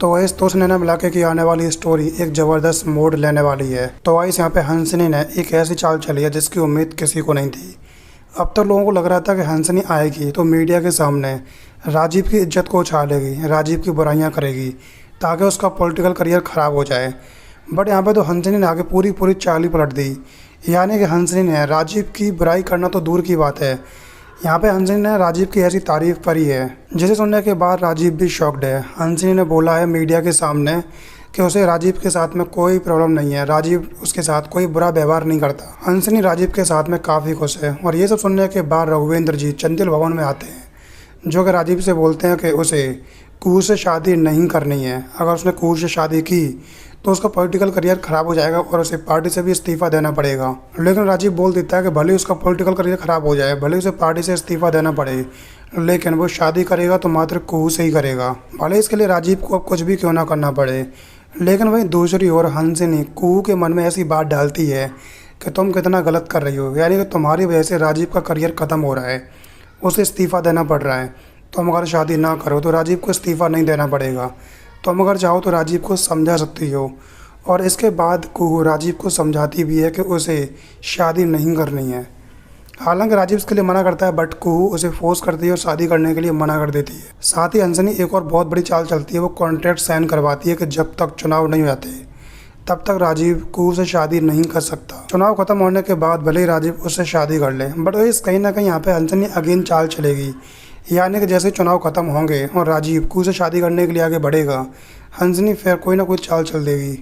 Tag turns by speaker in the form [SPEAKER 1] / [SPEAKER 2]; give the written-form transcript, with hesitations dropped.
[SPEAKER 1] तो वैसे तो नैना मिलाके की आने वाली स्टोरी एक ज़बरदस्त मोड़ लेने वाली है। तो वैसे यहाँ पे हंसनी ने एक ऐसी चाल चली है जिसकी उम्मीद किसी को नहीं थी। अब तक लोगों को लग रहा था कि हंसनी आएगी तो मीडिया के सामने राजीव की इज्जत को उछालेगी, राजीव की बुराइयां करेगी ताकि उसका पॉलिटिकल करियर ख़राब हो जाए। बट यहाँ पे तो हंसनी ने आगे पूरी पूरी चाल ही पलट दी। यानी कि हंसनी ने राजीव की बुराई करना तो दूर की बात है, यहाँ पे हंसनी ने राजीव की ऐसी तारीफ करी है जिसे सुनने के बाद राजीव भी शॉक्ड है। हंसनी ने बोला है मीडिया के सामने कि उसे राजीव के साथ में कोई प्रॉब्लम नहीं है, राजीव उसके साथ कोई बुरा व्यवहार नहीं करता। हंसनी राजीव के साथ में काफ़ी खुश है। और ये सब सुनने के बाद रघुवेंद्र जी चंचल भवन में आते हैं, जो कि राजीव से बोलते हैं कि उसे कुहू से शादी नहीं करनी है। अगर उसने कुहू से शादी की तो उसका पॉलिटिकल करियर ख़राब हो जाएगा और उसे पार्टी से भी इस्तीफ़ा देना पड़ेगा। लेकिन राजीव बोल देता है कि भले उसका पॉलिटिकल करियर ख़राब हो जाए, भले उसे पार्टी से इस्तीफ़ा देना पड़े, लेकिन वो शादी करेगा तो मात्र कुहू से ही करेगा, भले इसके लिए राजीव को अब कुछ भी क्यों ना करना पड़े। लेकिन वहीं दूसरी ओर हंसनी कुहू के मन में ऐसी बात डालती है कि तुम कितना गलत कर रही हो, यानी कि तुम्हारी वजह से राजीव का करियर ख़त्म हो रहा है, उसे इस्तीफ़ा देना पड़ रहा है। तुम अगर शादी ना करो तो राजीव को इस्तीफ़ा नहीं देना पड़ेगा। तुम अगर चाहो तो राजीव को समझा सकती हो। और इसके बाद कुहू राजीव को समझाती भी है कि उसे शादी नहीं करनी है। हालांकि राजीव इसके लिए मना करता है, बट कुहू उसे फोर्स करती है और शादी करने के लिए मना कर देती है। साथ ही हंसनी एक और बहुत बड़ी चाल चलती है, वो कॉन्ट्रैक्ट साइन करवाती है कि जब तक चुनाव नहीं होते तब तक राजीव कुहू से शादी नहीं कर सकता। चुनाव खत्म होने के बाद भले ही राजीव उससे शादी कर ले, बट इस कहीं ना कहीं यहाँ पे हंसनी अगेन चाल चलेगी। यानी कि जैसे चुनाव खत्म होंगे और राजीव कुहू से शादी करने के लिए आगे बढ़ेगा, हंसनी फिर कोई ना कोई चाल चल देगी।